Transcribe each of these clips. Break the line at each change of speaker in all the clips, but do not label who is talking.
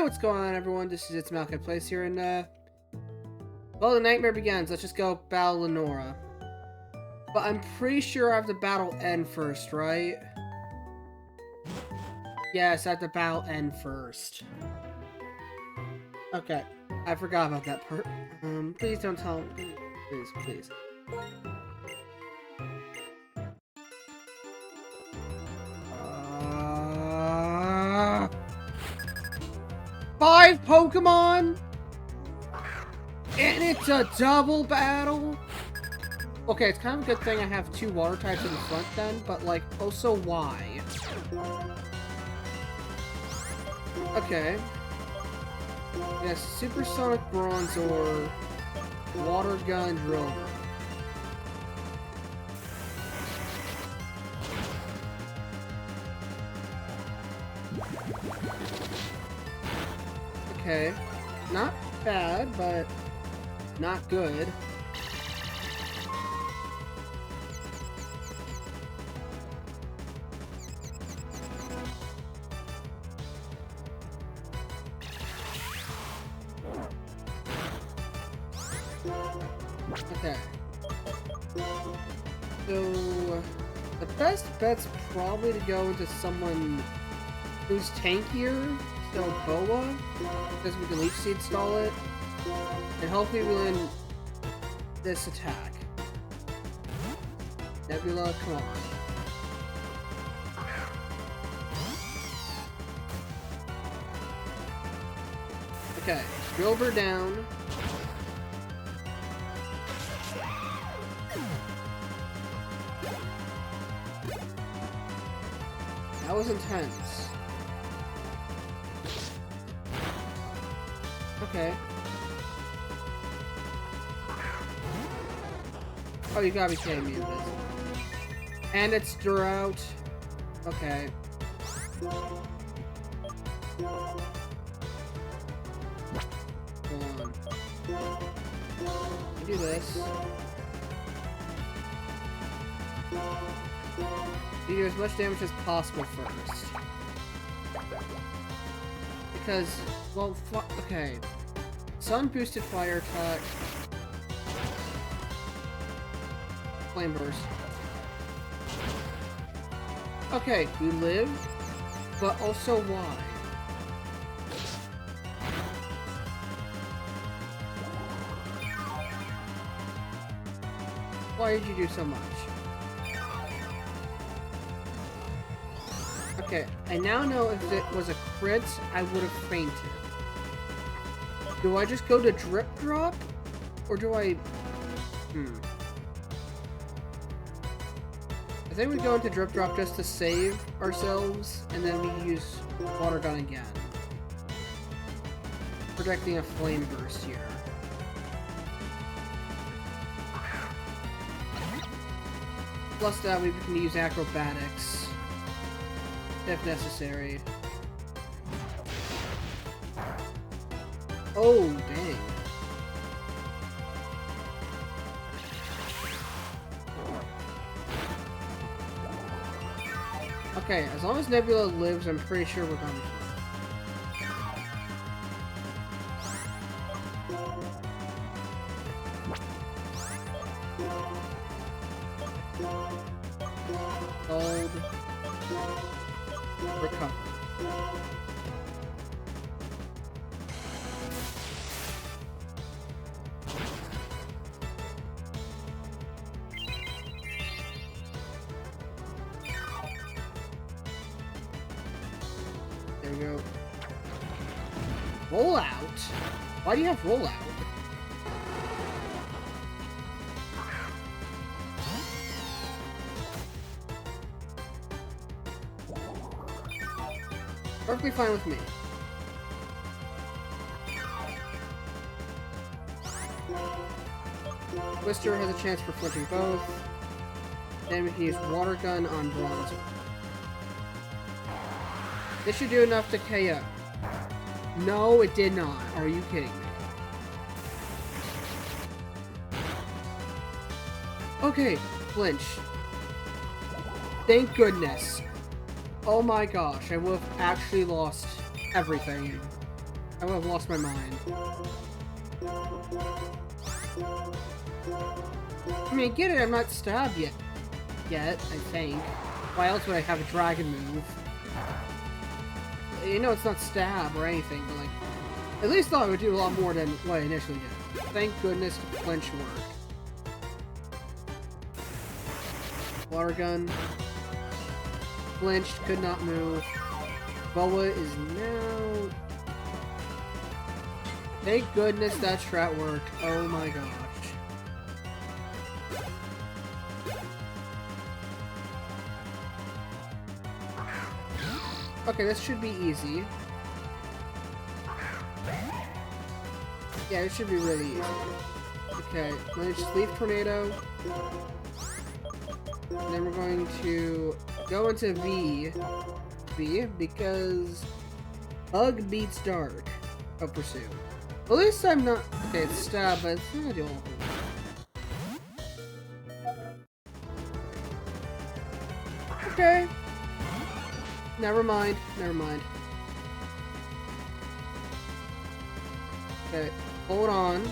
what's going on, everyone? This is Ep.6 here, and well, the nightmare begins. Let's just go battle Lenora. But I'm pretty sure I have to battle N first, right? Yes, I have to battle N first. Okay, I forgot about that part. Please don't tell me. Please. 5 Pokemon? And it's a double battle? Okay, it's kind of a good thing I have 2 water types in the front then, but like, also why? Okay. Yes, Supersonic Bronzor, Water Gun Drill. Okay, not bad, but not good. Okay. So, the best bet's probably to go into someone who's tankier. So Boa, because we can Leech Seed stall it, and hopefully we win this attack. Nebula, come on. Okay, Gilbert down. That was intense. Okay. Oh, you gotta be kidding me with this. And it's Drought. Okay. Hold on. Do this. You do as much damage as possible first. Because, well, okay. Sun boosted fire attack. Flame burst. Okay, we live, but also why? Why did you do so much? Okay, I now know if it was a crit, I would have fainted. Do I just go to Drip Drop? Or do I... I think we go into Drip Drop just to save ourselves, and then we use Water Gun again. Protecting a Flame Burst here. Plus that, we can use Acrobatics if necessary. Oh, dang. Okay, as long as Nebula lives, I'm pretty sure we're gonna be fine. Gold. Recover. There we go. Rollout? Why do you have rollout? Perfectly fine with me. Twister has a chance for flinching both. Then we can use Water Gun on Bronzor. This should do enough to KO. No, it did not. Are you kidding me? Okay, flinch. Thank goodness. Oh my gosh, I would have actually lost everything. I would have lost my mind. I mean, get it, I'm not stabbed yet. I think. Why else would I have a dragon move? You know, it's not stab or anything, but like, at least thought it would do a lot more than what I initially did. Thank goodness the flinch worked. Water gun. Flinched, could not move. Boa is now... Thank goodness that strat worked. Oh my gosh. Okay, this should be easy. Yeah, it should be really easy. Okay, let me just leave Tornado. And then we're going to go into V, because Bug beats Dark. Oh, Pursue. At least I'm not... Okay, it's Stab, but it's not the only Okay. Never mind. Okay, hold on.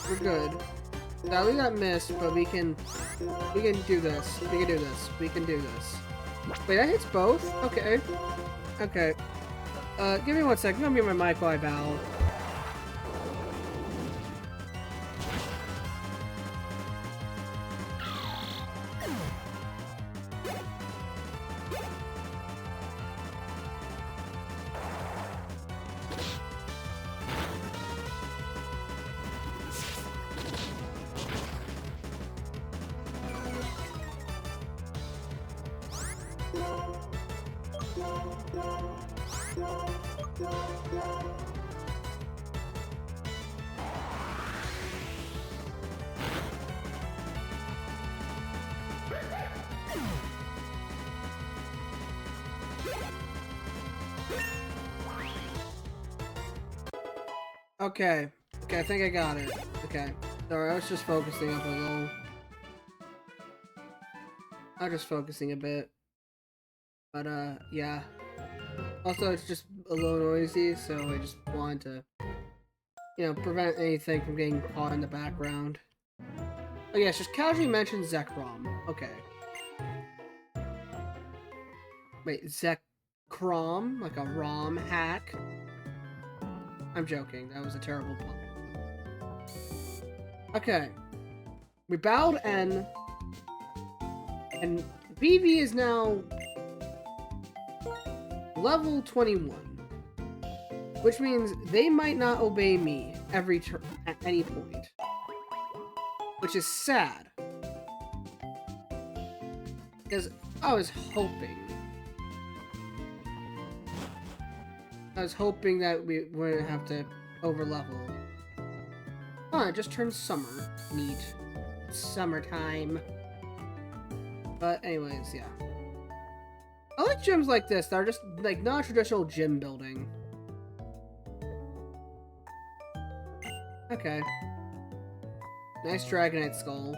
We're good. Sadly that missed, but we can do this. We can do this. Wait, that hits both? Okay. Okay. Give me 1 second. I'm gonna mute my mic while I battle. Okay. Okay, I think I got it. Okay. Sorry, I was just focusing up a little. I was just focusing a bit. But, yeah. Also, it's just a little noisy, so I just wanted to, you know, prevent anything from getting caught in the background. Oh, yes, just casually mention Zekrom. Okay. Wait, Zekrom? Like a ROM hack? I'm joking. That was a terrible pun. Okay. We battled N. And BB is now level 21. Which means they might not obey me every turn at any point. Which is sad. Because I was hoping that we wouldn't have to overlevel. Oh, it just turned summer. Neat. Summertime. But anyways, yeah. I like gyms like this that are just like not traditional gym building. Okay. Nice Dragonite skull.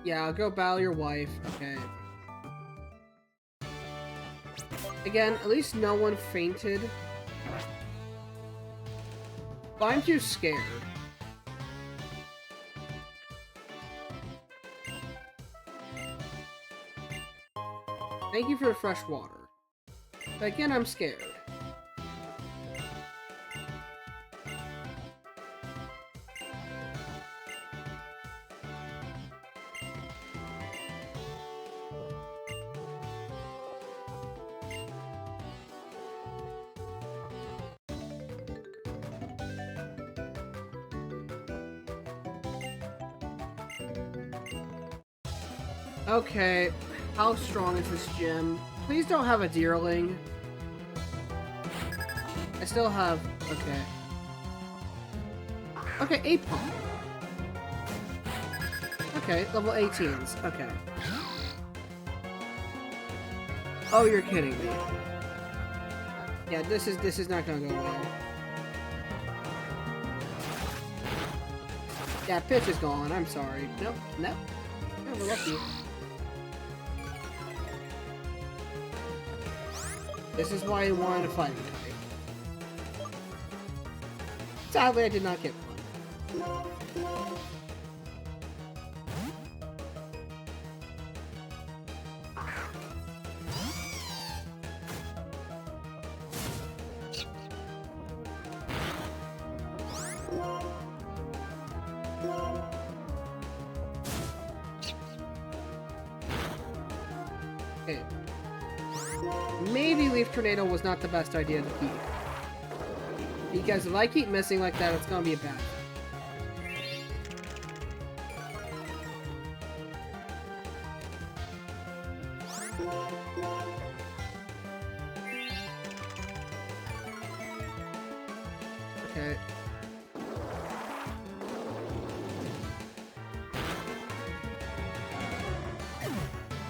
Yeah, I'll go battle your wife. Okay. Again, at least no one fainted. But I'm too scared. Thank you for the fresh water. But again, I'm scared. Okay, how strong is this gym? Please don't have a Deerling. I still have... Okay. Okay, 8 pump. Okay, level 18s. Okay. Oh, you're kidding me. Yeah, this is not gonna go well. Yeah, pitch is gone. I'm sorry. Nope. Nope. Oh, we're lucky. This is why I wanted a fighting type. Sadly, I did not get one. Okay. Maybe Leaf Tornado was not the best idea to keep. Because if I keep missing like that, it's gonna be a bad. Okay.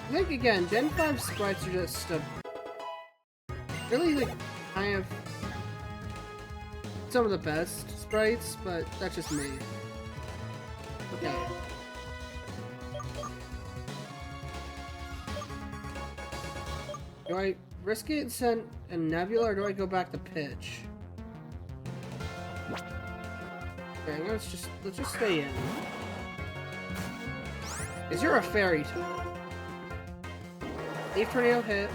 I think again, Gen 5 sprites are just really like kind of some of the best sprites, but that's just me. Okay. Do I risk it and send a Nebula, or do I go back to pitch? Okay, let's just stay in. Is you're a fairy type. Leaf Tornado hit.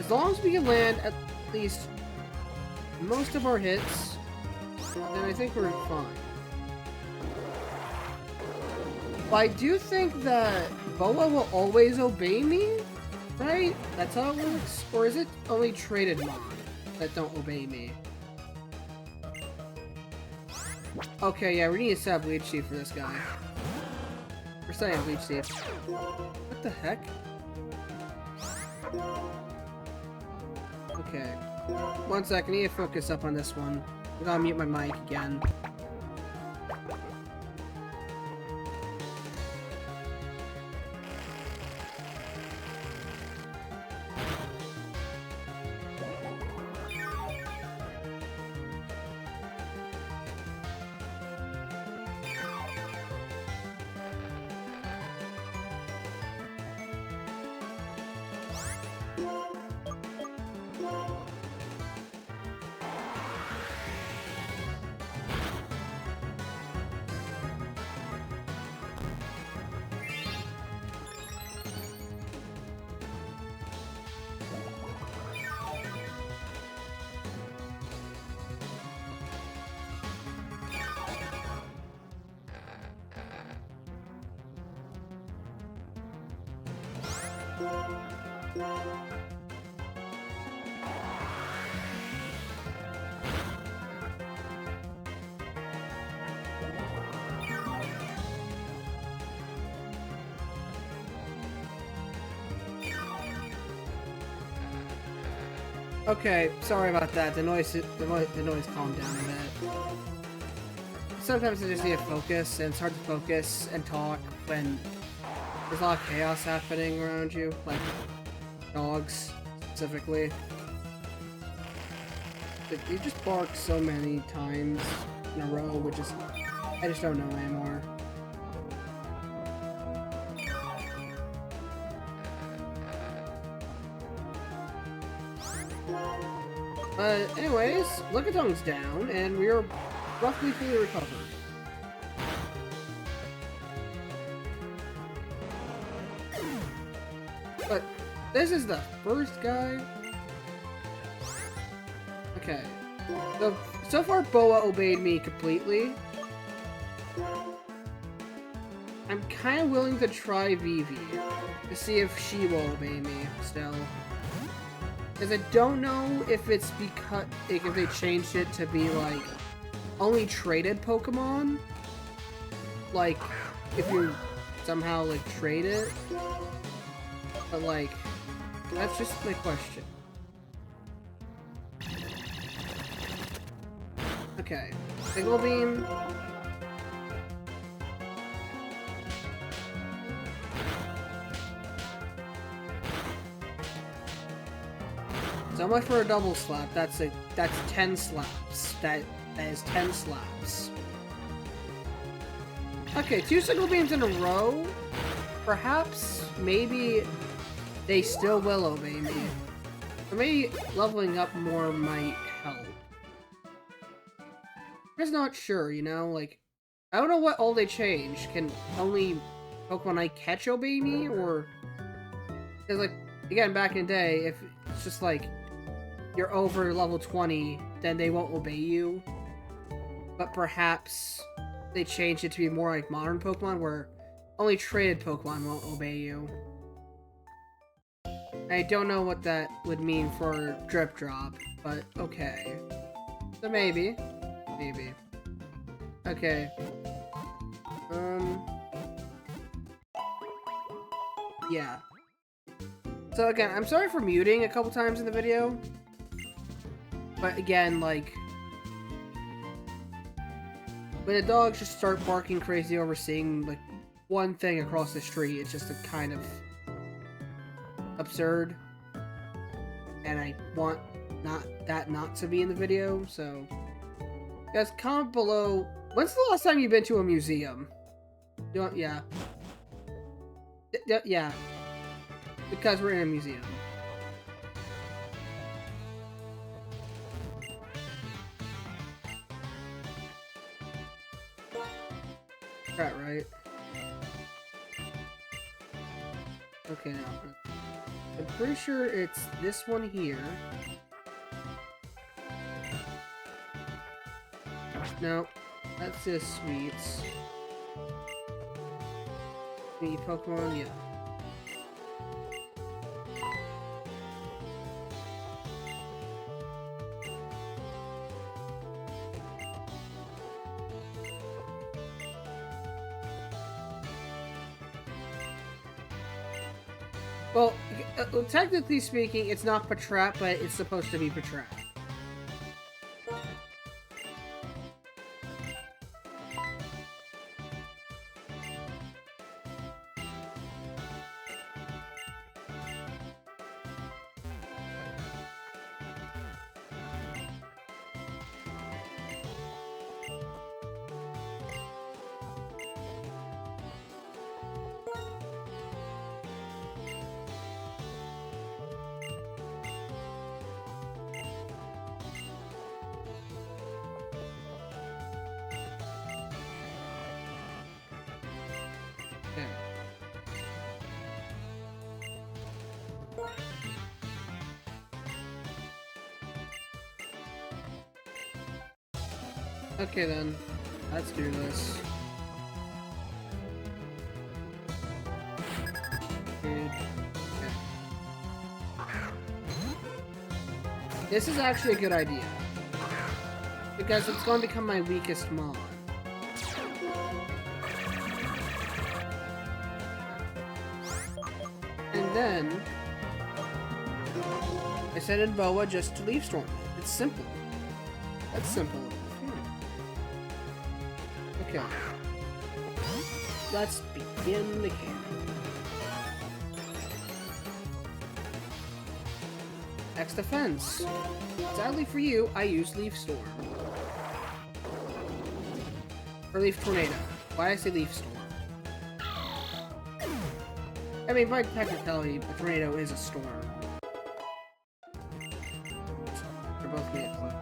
As long as we can land at least most of our hits, then I think we're fine. But I do think that Boa will always obey me, right? That's how it works? Or is it only traded mon that don't obey me? Okay, yeah, we need to set up Leech Seed for this guy. We're setting up Leech Seed. What the heck? Okay. One sec, I need to focus up on this one. I'm gonna mute my mic again. Okay, sorry about that. The noise calmed down a bit. Sometimes I just need to focus, and it's hard to focus and talk when there's a lot of chaos happening around you, like dogs specifically. You just bark so many times in a row, which is I just don't know anymore. But anyways, Lickitung's down, and we are roughly fully recovered. But this is the first guy. Okay. So far, Boa obeyed me completely. I'm kind of willing to try Vivi to see if she will obey me still. Because I don't know if it's because like, if they changed it to be like only traded Pokemon. Like if you somehow like trade it. But like that's just my question. Okay. Signal beam. So much for a double slap. That's 10 slaps. That is 10 slaps. Okay, 2 signal beams in a row. Perhaps, maybe they still will obey me. Or maybe leveling up more might help. I'm just not sure, you know? Like, I don't know what all they changed. Can only Pokemon I catch obey me? Or... Because, like, again, back in the day, if it's just like, you're over level 20, then they won't obey you. But perhaps they changed it to be more like modern Pokemon, where only traded Pokemon won't obey you. I don't know what that would mean for Drip Drop, but okay. So maybe. Maybe. Okay. Yeah. So again, I'm sorry for muting a couple times in the video. But again, like... when the dogs just start barking crazy over seeing, like, one thing across the street, it's just a kind of... absurd. And I want not to be in the video, so... Guys, comment below... When's the last time you've been to a museum? Yeah. Yeah. Because we're in a museum. Right? Okay, now. I'm pretty sure it's this one here. No, that's just sweets. Sweet Pokemon, yeah. Well, technically speaking, it's not Patrat, but it's supposed to be Patrat. Okay then, let's do this. Good. Okay. This is actually a good idea. Because it's going to become my weakest mon. And then... I send in Boa just to Leaf Storm. It's simple. That's simple. Okay. Let's begin the game. X defense. Sadly for you, I use Leaf Storm. Or Leaf Tornado. Why did I say Leaf Storm? I mean, by technicality, a tornado is a storm. They're both made of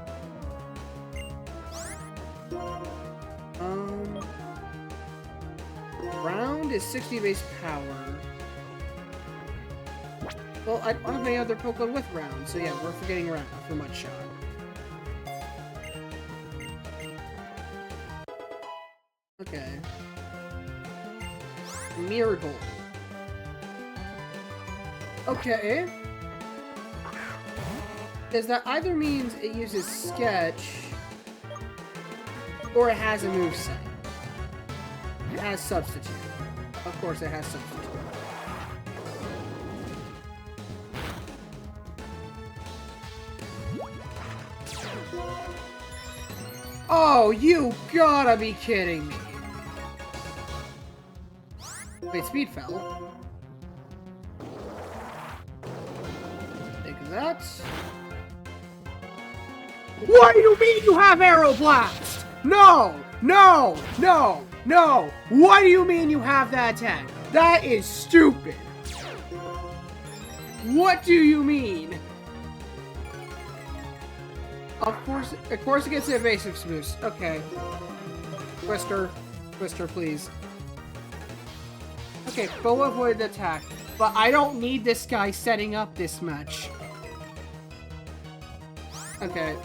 Round is 60 base power. Well, I don't have any other Pokemon with Round, so yeah, we're forgetting Round for Mudshot. Okay. Miracle. Okay. Because that either means it uses Sketch, or it has a moveset. It has Substitute. Of course it has Substitute. Oh, you gotta be kidding me. Wait, speed fell. Take that. What do you mean you have Arrow Blast? No! No! No! No! What do you mean you have that attack? That is stupid. What do you mean? Of course it gets the evasive boost. Okay. Twister, please. Okay, Boa avoided the attack, but I don't need this guy setting up this match. Okay.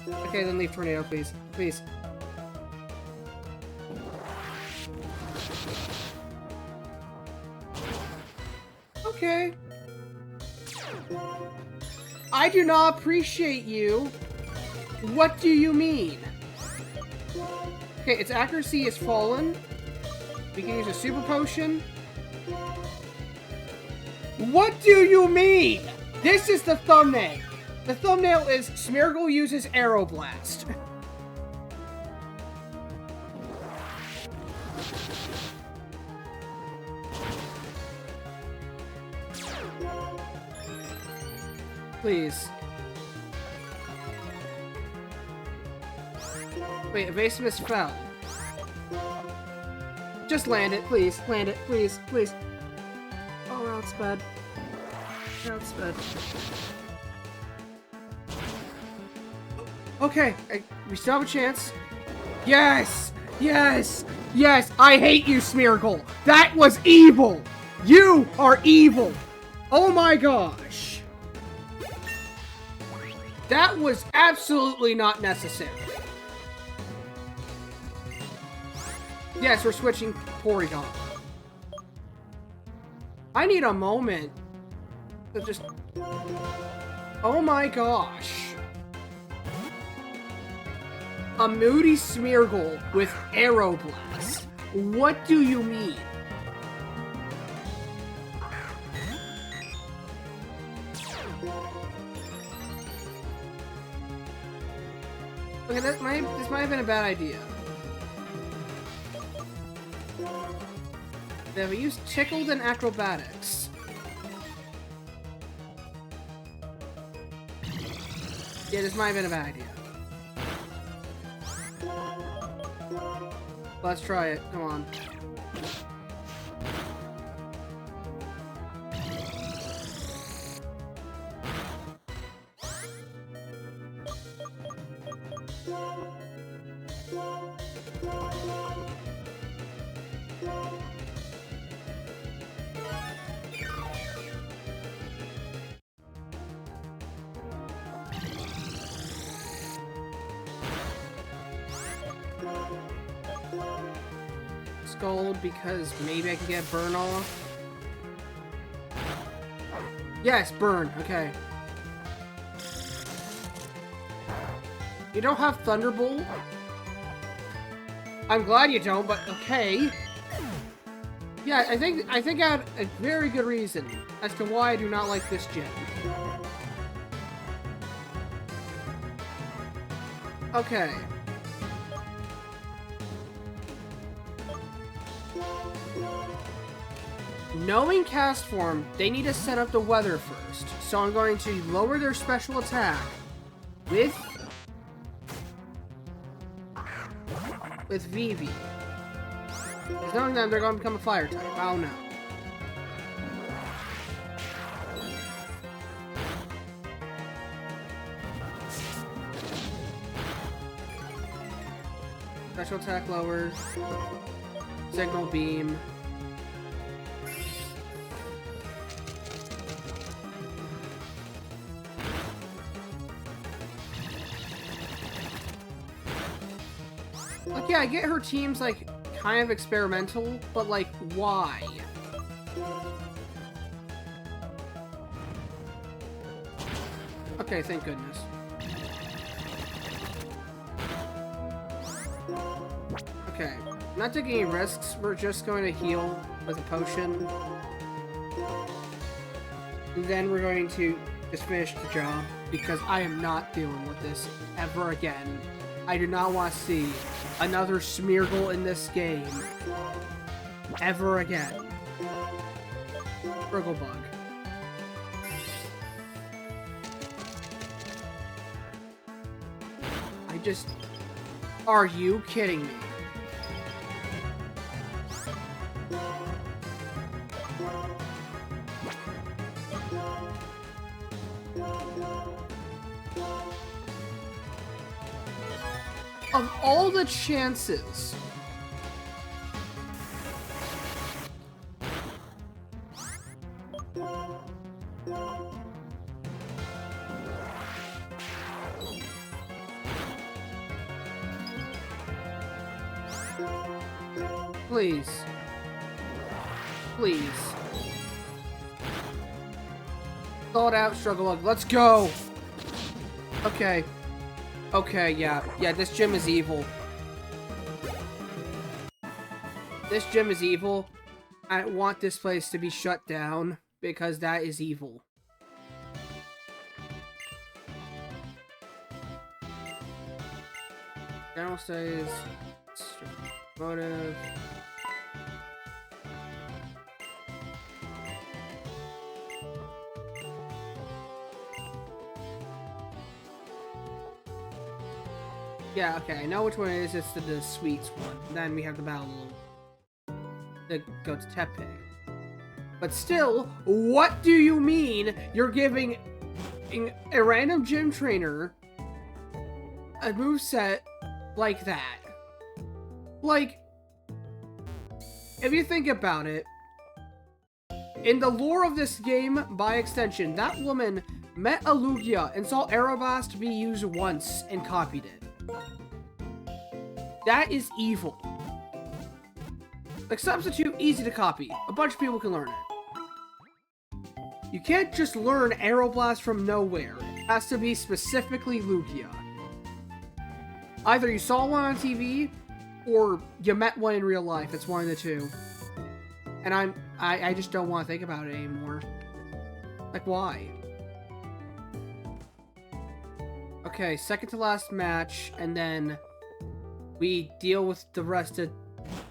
Okay, then leave Tornado, please. Please. Okay. I do not appreciate you. What do you mean? Okay, its accuracy is fallen. We can use a super potion. What do you mean? This is the thumbnail. The thumbnail is Smeargle uses Arrow Blast. Please. Wait, evasiveness fell. Just land it, please. Land it, please, please. Oh, now it's bad. Now it's bad. Okay, we still have a chance. Yes! Yes! Yes! I hate you, Smeargle! That was evil! You are evil! Oh my gosh! That was absolutely not necessary. Yes, we're switching Porygon. I need a moment to just... Oh my gosh. A Moody Smeargle with Arrow Blast. What do you mean? Okay, this might have been a bad idea. Then we use Tickled and Acrobatics. Yeah, this might have been a bad idea. Let's try it. Come on. Gold because maybe I can get burn off. Yes, burn. Okay. You don't have Thunderbolt? I'm glad you don't, but okay. Yeah, I think I had a very good reason as to why I do not like this gym. Okay. Knowing cast form, they need to set up the weather first. So I'm going to lower their special attack with Vivi. Because knowing them, they're going to become a fire type. Oh no. Special attack lowered. Signal beam. Like, yeah, I get her team's, like, kind of experimental, but, like, why? Okay, thank goodness. Okay, not taking any risks, we're just going to heal with a potion. And then we're going to just finish the job, because I am not dealing with this ever again. I do not want to see another Smeargle in this game ever again. Smeargle bug. I just... Are you kidding me? Of all the chances, please, please, thought out struggle bug. Let's go. Okay. Okay, yeah, this gym is evil. This gym is evil. I want this place to be shut down because that is evil. General studies, motive. Yeah, okay, I know which one it is. It's the sweets one. Then we have the battle that go to Tepe. But still, what do you mean you're giving a random gym trainer a moveset like that? Like, if you think about it, in the lore of this game, by extension, that woman met a Lugia and saw Aeroblast be used once and copied it. That is evil. Like, substitute, easy to copy. A bunch of people can learn it. You can't just learn Aeroblast from nowhere. It has to be specifically Lugia. Either you saw one on TV, or you met one in real life. It's one of the two. And I just don't want to think about it anymore. Like, why? Okay, second to last match, and then we deal with the rest of,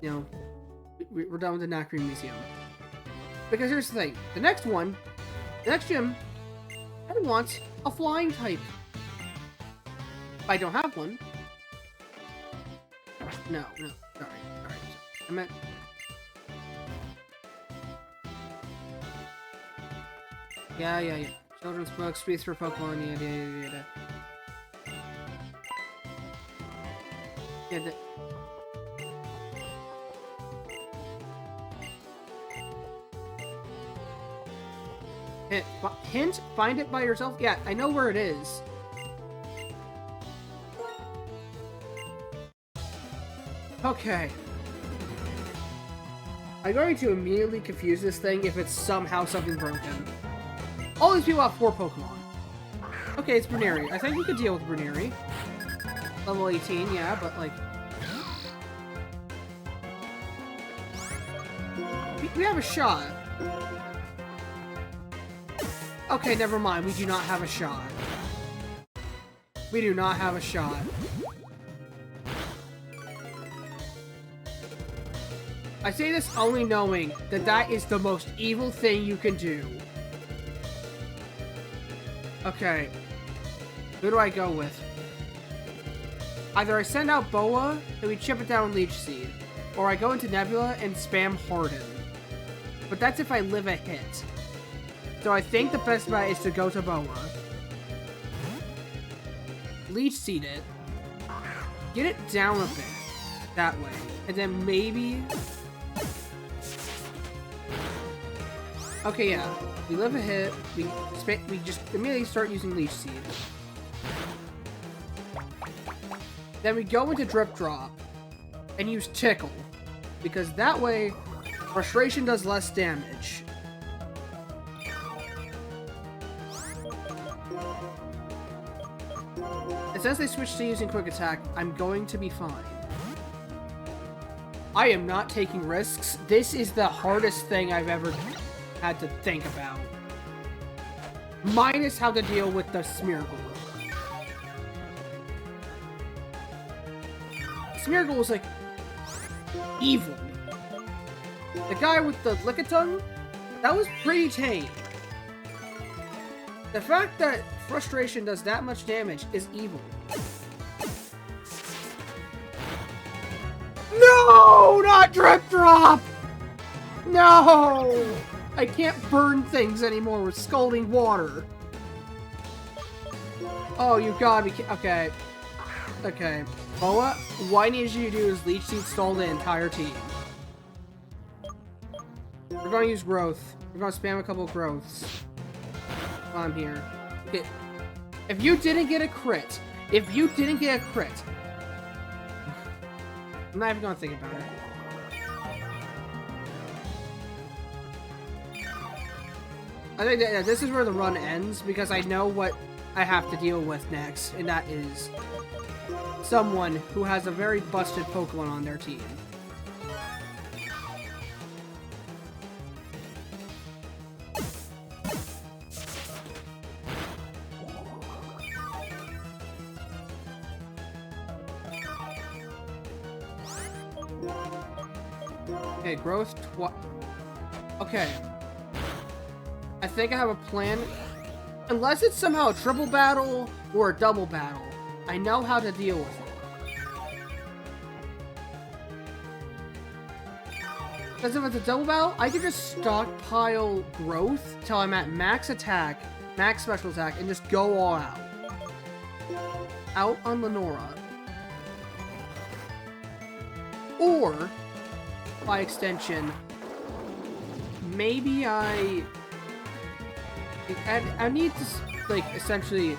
you know, we're done with the Nacre Museum. Because here's the thing, the next gym, I want a flying type. I don't have one. No, sorry. I meant... Yeah. Children's books, sweets for Pokemon, yada. Yeah, hint, find it by yourself? Yeah, I know where it is. Okay. I'm going to immediately confuse this thing if it's somehow something broken. All these people have 4 Pokemon. Okay, it's Bruneri. I think we could deal with Bruneri. Level 18, yeah, but like... We have a shot. Okay, never mind. We do not have a shot. We do not have a shot. I say this only knowing that that is the most evil thing you can do. Okay. Who do I go with? Either I send out Boa, and we chip it down with Leech Seed, or I go into Nebula and spam Harden. But that's if I live a hit. So I think the best bet is to go to Boa. Leech Seed it. Get it down a bit. That way. And then maybe... Okay, yeah. We live a hit. We just immediately start using Leech Seed. Then we go into Drip Drop and use Tickle. Because that way, Frustration does less damage. And since they switched to using Quick Attack, I'm going to be fine. I am not taking risks. This is the hardest thing I've ever had to think about. Minus how to deal with the Smeargle. Smeargle was like evil. The guy with the Lickitung, that was pretty tame. The fact that Frustration does that much damage is evil. No, not Drip Drop! No! I can't burn things anymore with scalding water. Oh, you gotta be okay. Okay. Boa, what I need you to do is Leech Seed stall the entire team. We're gonna use Growth. We're gonna spam a couple of Growths. While I'm here. Okay. If you didn't get a crit, I'm not even gonna think about it. I think that this is where the run ends, because I know what I have to deal with next, and that is someone who has a very busted Pokemon on their team. Okay, Growth okay. I think I have a plan. Unless it's somehow a triple battle or a double battle, I know how to deal with it. Because if it's a double battle, I can just stockpile Growth till I'm at max attack, max special attack, and just go all out. Out on Lenora. Or, by extension, maybe I need to, like, essentially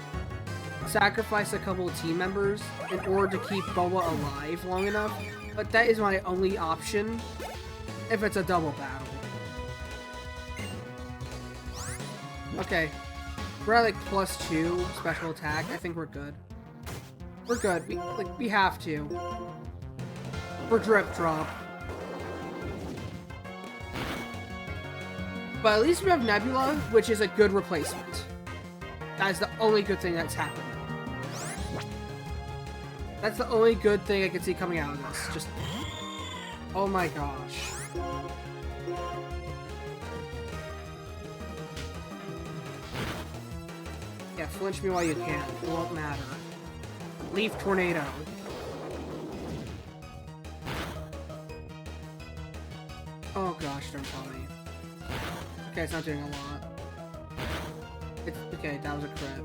sacrifice a couple of team members in order to keep Boa alive long enough, but that is my only option if it's a double battle. Okay, we're at, like, +2 special attack. I think we're good. We're good. We have to. For Drip Drop. But at least we have Nebula, which is a good replacement. That is the only good thing that's happened. That's the only good thing I can see coming out of this. Just... oh my gosh. Yeah, flinch me while you can. It won't matter. Leaf Tornado. Oh gosh, don't tell me. Okay, it's not doing a lot. It's okay, that was a crit.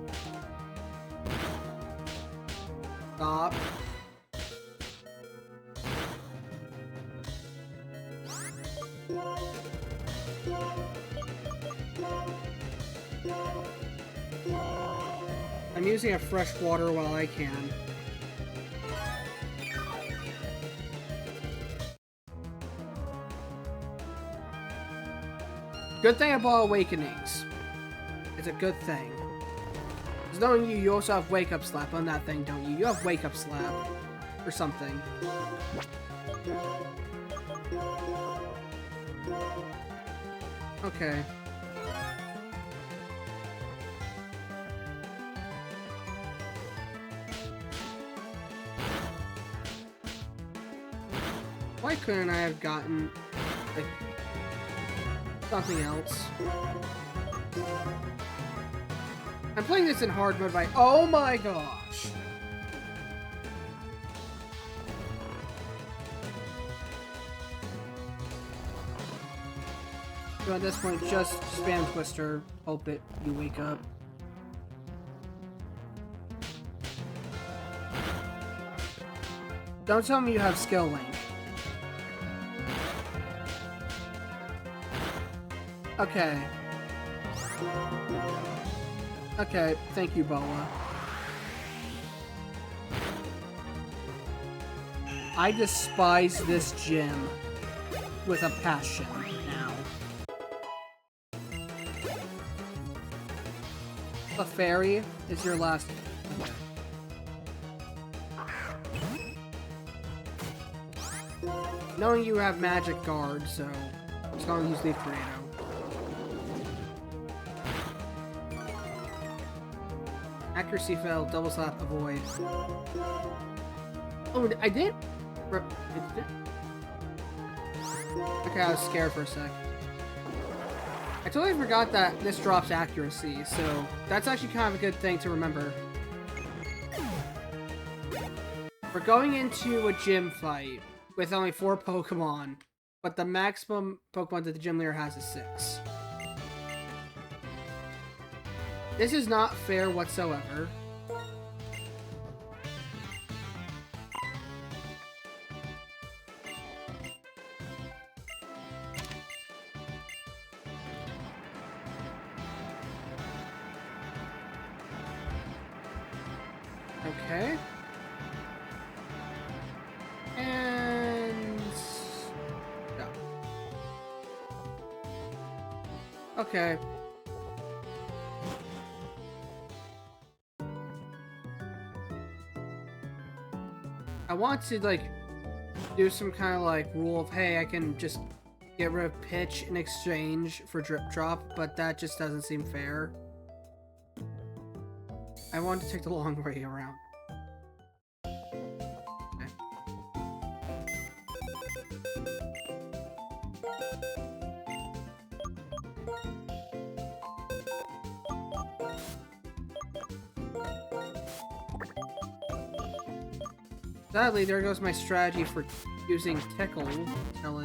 Stop. I'm using a fresh water while I can. Good thing about Awakenings. It's a good thing. Because knowing you also have Wake Up Slap on that thing, don't you? You have Wake Up Slap. Or something. Okay. Why couldn't I have gotten, like, something else? I'm playing this in hard mode by— oh my gosh! So at this point, just spam Twister. Hope you wake up. Don't tell me you have Skill Link. Okay. Okay, thank you, Boa. I despise this gym with a passion now. A fairy is your last... okay. Knowing you have Magic Guard, so I'm just gonna use Leaf Tornado. Accuracy failed, double slap, avoid. Oh, I did? Okay, I was scared for a sec. I totally forgot that this drops accuracy, so that's actually kind of a good thing to remember. We're going into a gym fight with only 4 Pokemon, but the maximum Pokemon that the gym leader has is 6. This is not fair whatsoever. Okay. And... no. Okay. I want to, like, do some kind of, like, rule of, hey, I can just get rid of pitch in exchange for drip drop, but that just doesn't seem fair. I want to take the long way around. Okay. Sadly, there goes my strategy for using Tickle. Tell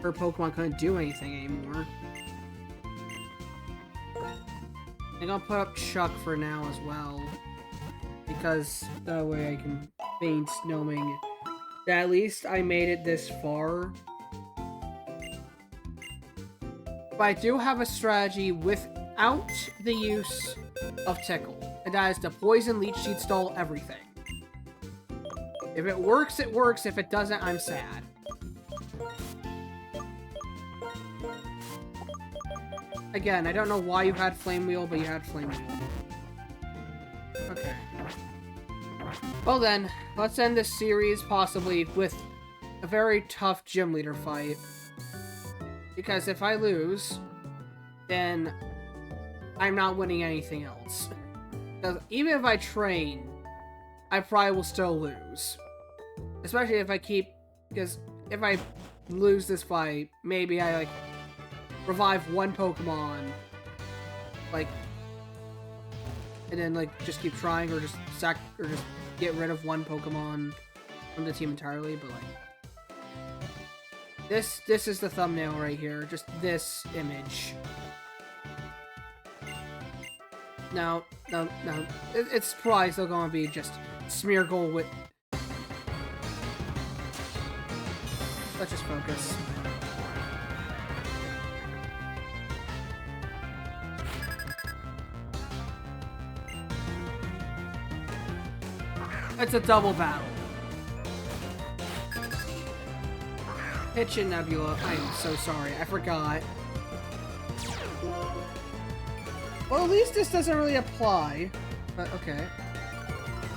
her Pokemon couldn't do anything anymore. I'm gonna put up Chuck for now as well, because that way I can feign knowing that at least I made it this far. But I do have a strategy without the use of Tickle, and that is to Poison, Leech Seed, Stall, everything. If it works, it works. If it doesn't, I'm sad. Again, I don't know why you had Flame Wheel, but you had Flame Wheel. Okay. Well then, let's end this series possibly with a very tough gym leader fight. Because if I lose, then I'm not winning anything else. Because even if I train, I probably will still lose. Especially if I keep... because if I lose this fight, maybe I, like, revive one Pokemon, like, and then, like, just keep trying, or just just get rid of one Pokemon from the team entirely, but, like, this is the thumbnail right here, just this image. No, it's probably still gonna be just Smeargle with... let's just focus. It's a double battle. Pitch and Nebula. I'm so sorry. I forgot. Well, at least this doesn't really apply. But, okay.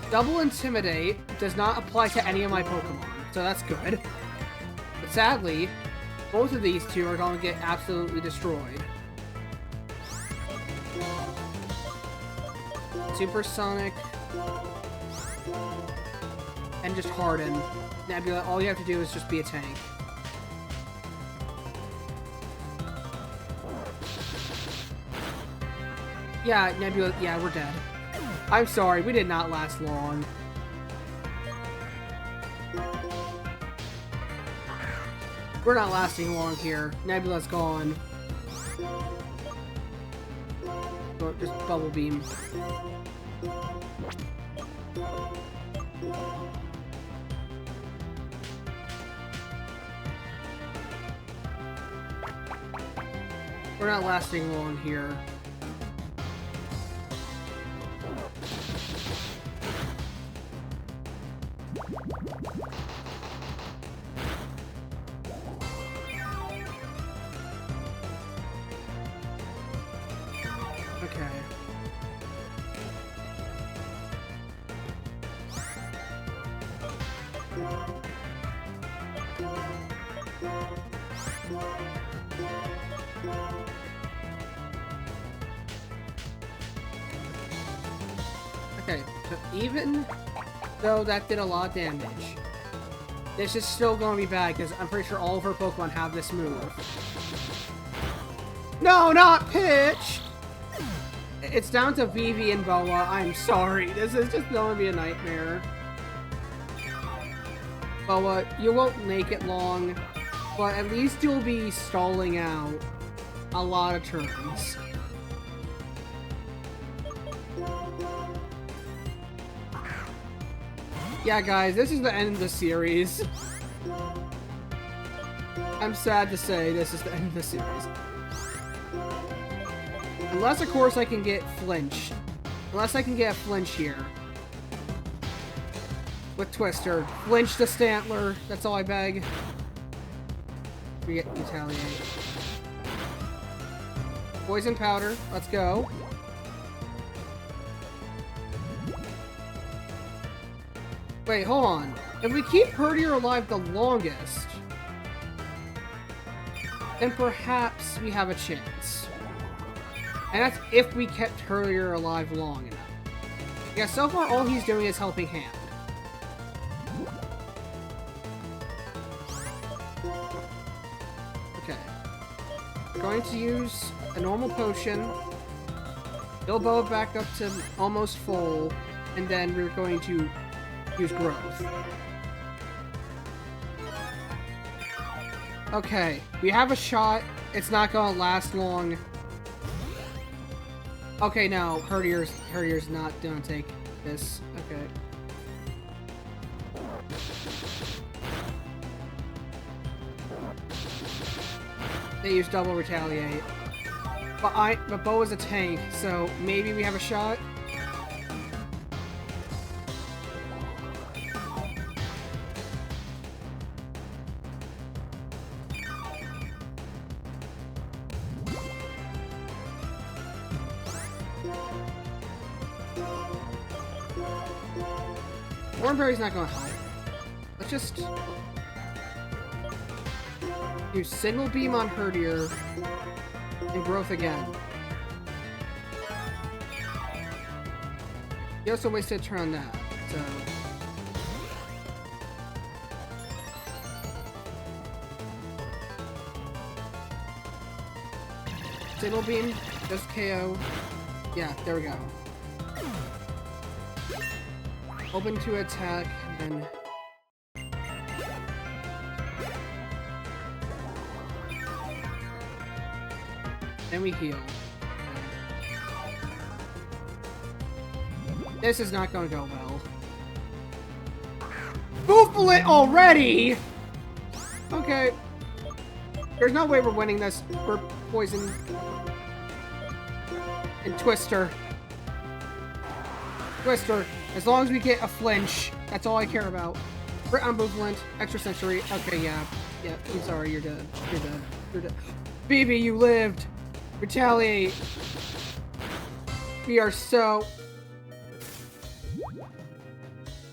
Double Intimidate does not apply to any of my Pokemon. So that's good. But sadly, both of these two are going to get absolutely destroyed. Supersonic... and just harden. Nebula, all you have to do is just be a tank. Yeah, Nebula, yeah, we're dead. I'm sorry, we did not last long. We're not lasting long here. Nebula's gone. Just Bubble Beam. We're not lasting long here. Okay. Okay, so even So that did a lot of damage. This is still going to be bad, because I'm pretty sure all of her Pokemon have this move. No, not Pitch! It's down to Vivi and Boa. I'm sorry. This is just going to be a nightmare. Boa, you won't make it long, but at least you'll be stalling out a lot of turns. Yeah, guys, this is the end of the series. I'm sad to say this is the end of the series. Unless, of course, I can get Flinch. Unless I can get a Flinch here. With Twister. Flinch the Stantler. That's all I beg. We get Retaliate. Poison Powder. Let's go. Wait, hold on. If we keep Herdier alive the longest, then perhaps we have a chance. And that's if we kept Herdier alive long enough. Yeah, so far all he's doing is helping Hand. Okay. We're going to use a normal potion. Heal Boa back up to almost full. And then we're going to use Growth. Okay, we have a shot. It's not gonna last long. Okay, no, Herdier's not gonna take this. Okay. They use double Retaliate. But Boa's a tank, so maybe we have a shot. Thornberry's not gonna help. Let's just use Signal Beam on Herdier and Growth again. You also wasted a turn on that, so. Signal Beam, just KO. Yeah, there we go. Open to attack, and then we heal. This is not going to go well. Booflet already! Okay. There's no way we're winning this. We're poisoned. And Twister. Twister. As long as we get a Flinch, that's all I care about. Crit on Booflet. Extra Sensory. Okay, yeah. Yeah, I'm sorry, you're dead. You're dead. You're dead. BB, you lived! Retaliate! We are so...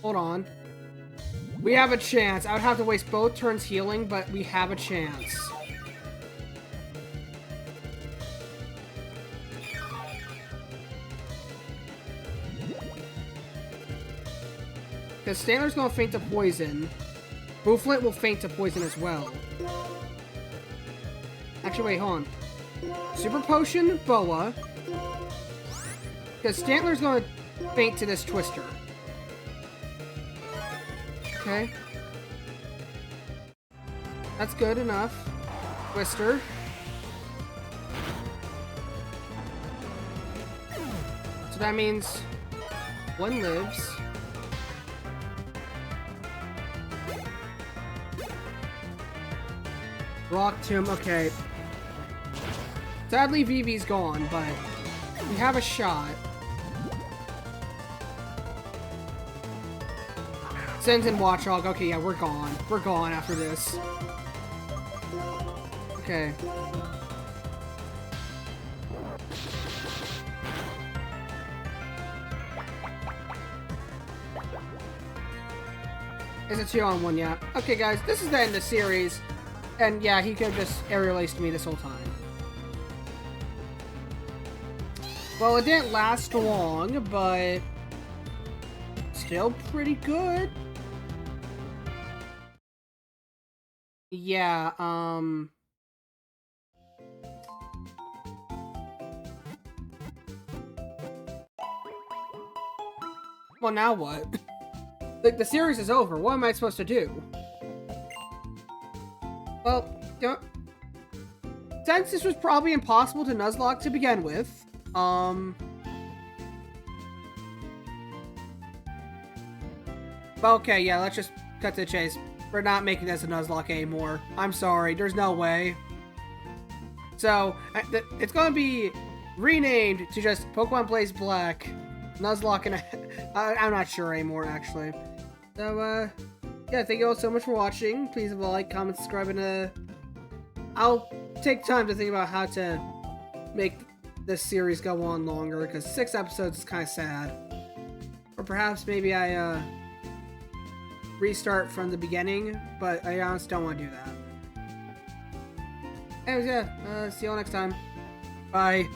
Hold on. We have a chance. I would have to waste both turns healing, but we have a chance. Because Stantler's gonna faint to poison. Booflet will faint to poison as well. Actually, wait, hold on. Super Potion, Boa. Because Stantler's gonna faint to this Twister. Okay. That's good enough. Twister. So that means one lives. Rock Tomb, okay. Sadly, Vivi's gone, but we have a shot. Sends in Watchog. Okay, yeah, we're gone. We're gone after this. Okay. It's a 2-on-1, yeah. Okay, guys, this is the end of the series. And yeah, he could have just aerial aced me this whole time. Well, it didn't last long, but still pretty good. Yeah, well, now what? Like, the series is over. What am I supposed to do? Well, you know, since this was probably impossible to Nuzlocke to begin with, okay, yeah, let's just cut to the chase. We're not making this a Nuzlocke anymore. I'm sorry, there's no way. So, it's gonna be renamed to just Pokemon Blaze Black Nuzlocke, and I'm not sure anymore, actually. So, yeah, thank you all so much for watching. Please like, comment, subscribe, and, I'll take time to think about how to make this series go on longer, because 6 episodes is kind of sad. Or perhaps maybe I, restart from the beginning, but I honestly don't want to do that. Anyways, yeah, see you all next time. Bye.